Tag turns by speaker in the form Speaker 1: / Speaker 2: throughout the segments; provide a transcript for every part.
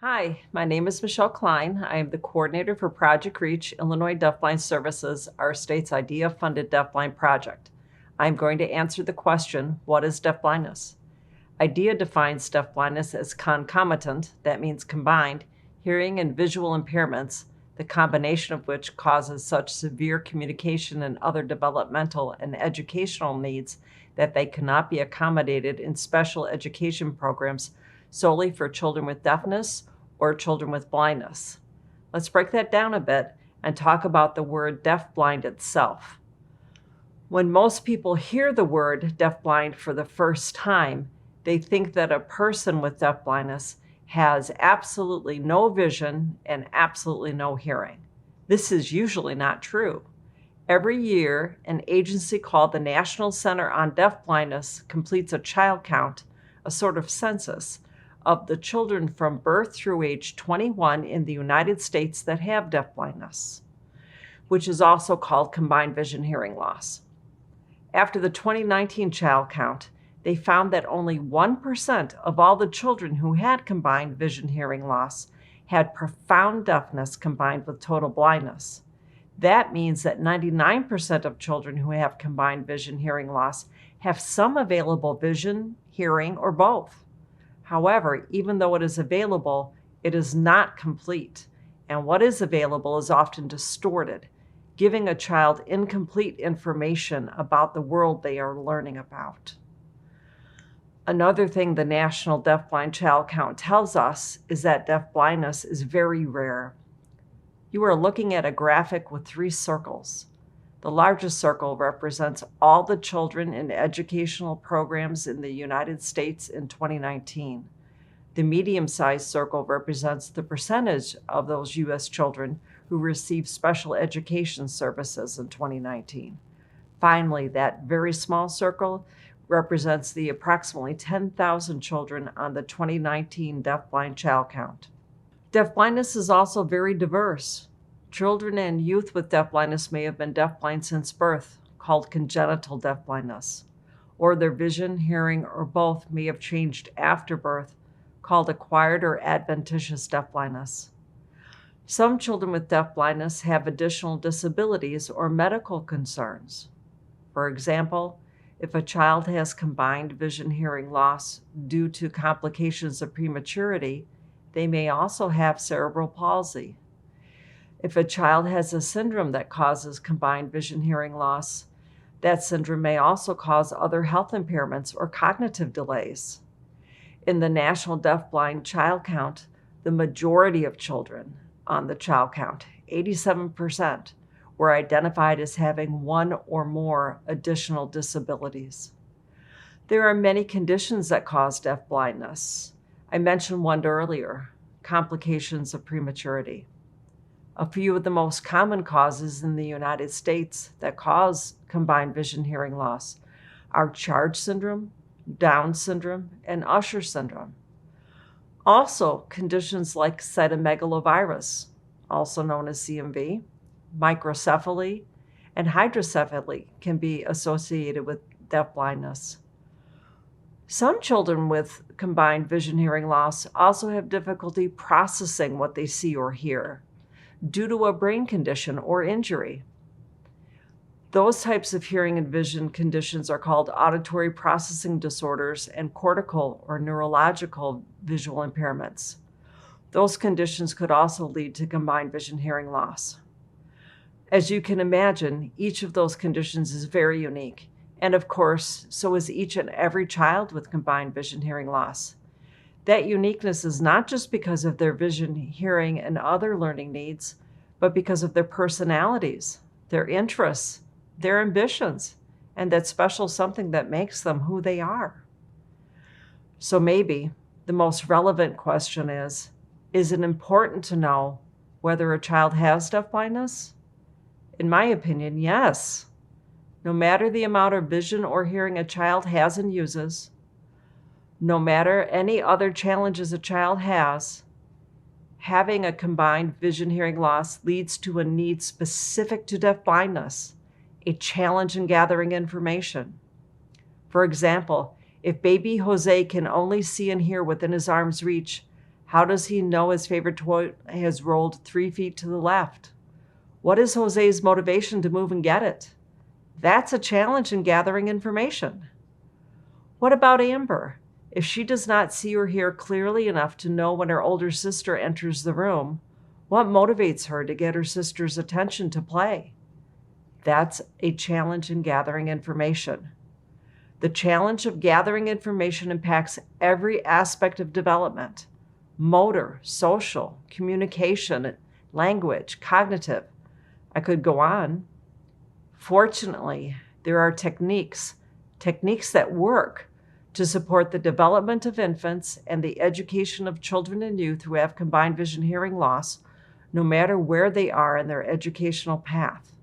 Speaker 1: Hi, my name is Michelle Klein. I am the coordinator for Project Reach, Illinois Deafblind Services, our state's IDEA-funded deafblind project. I'm going to answer the question, what is deafblindness? IDEA defines deafblindness as concomitant, that means combined, hearing and visual impairments, the combination of which causes such severe communication and other developmental and educational needs that they cannot be accommodated in special education programs solely for children with deafness or children with blindness. Let's break that down a bit and talk about the word deafblind itself. When most people hear the word deafblind for the first time, they think that a person with deafblindness has absolutely no vision and absolutely no hearing. This is usually not true. Every year, an agency called the National Center on Deafblindness completes a child count, a sort of census, of the children from birth through age 21 in the United States that have deafblindness, which is also called combined vision hearing loss. After the 2019 child count, they found that only 1% of all the children who had combined vision hearing loss had profound deafness combined with total blindness. That means that 99% of children who have combined vision hearing loss have some available vision, hearing, or both. However, even though it is available, it is not complete, and what is available is often distorted, giving a child incomplete information about the world they are learning about. Another thing the National Deafblind Child Count tells us is that deafblindness is very rare. You are looking at a graphic with 3 circles. The largest circle represents all the children in educational programs in the United States in 2019. The medium-sized circle represents the percentage of those U.S. children who receive special education services in 2019. Finally, that very small circle represents the approximately 10,000 children on the 2019 deafblind child count. Deafblindness is also very diverse. Children and youth with deafblindness may have been deafblind since birth, called congenital deafblindness, or their vision, hearing, or both may have changed after birth, called acquired or adventitious deafblindness. Some children with deafblindness have additional disabilities or medical concerns. For example, if a child has combined vision hearing loss due to complications of prematurity, they may also have cerebral palsy. If a child has a syndrome that causes combined vision hearing loss, that syndrome may also cause other health impairments or cognitive delays. In the National Deafblind Child Count, the majority of children on the child count, 87%, were identified as having one or more additional disabilities. There are many conditions that cause deafblindness. I mentioned one earlier, complications of prematurity. A few of the most common causes in the United States that cause combined vision hearing loss are Charge syndrome, Down syndrome, and Usher syndrome. Also, conditions like cytomegalovirus, also known as CMV, microcephaly, and hydrocephaly can be associated with deafblindness. Some children with combined vision hearing loss also have difficulty processing what they see or hear due to a brain condition or injury. Those types of hearing and vision conditions are called auditory processing disorders and cortical or neurological visual impairments. Those conditions could also lead to combined vision hearing loss. As you can imagine, each of those conditions is very unique, and of course, so is each and every child with combined vision hearing loss. That uniqueness is not just because of their vision, hearing, and other learning needs, but because of their personalities, their interests, their ambitions, and that special something that makes them who they are. So maybe the most relevant question is it important to know whether a child has deafblindness? In my opinion, yes. No matter the amount of vision or hearing a child has and uses, no matter any other challenges a child has, having a combined vision hearing loss leads to a need specific to deafblindness, a challenge in gathering information. For example, if baby Jose can only see and hear within his arm's reach, How does he know his favorite toy has rolled 3 feet to the left? What is Jose's motivation to move and get it? That's a challenge in gathering information. What about Amber? If she does not see or hear clearly enough to know when her older sister enters the room, what motivates her to get her sister's attention to play? That's a challenge in gathering information. The challenge of gathering information impacts every aspect of development: motor, social, communication, language, cognitive. I could go on. Fortunately, there are techniques that work to support the development of infants and the education of children and youth who have combined vision hearing loss, no matter where they are in their educational path.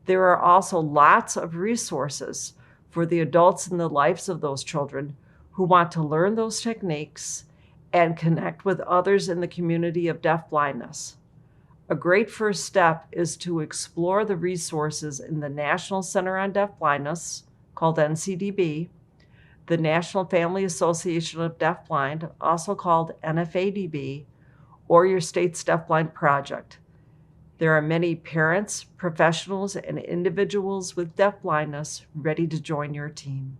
Speaker 1: There are also lots of resources for the adults in the lives of those children who want to learn those techniques and connect with others in the community of deaf-blindness. A great first step is to explore the resources in the National Center on Deaf-Blindness, called NCDB, the National Family Association of Deafblind, also called NFADB, or your state's deafblind project. There are many parents, professionals, and individuals with deafblindness ready to join your team.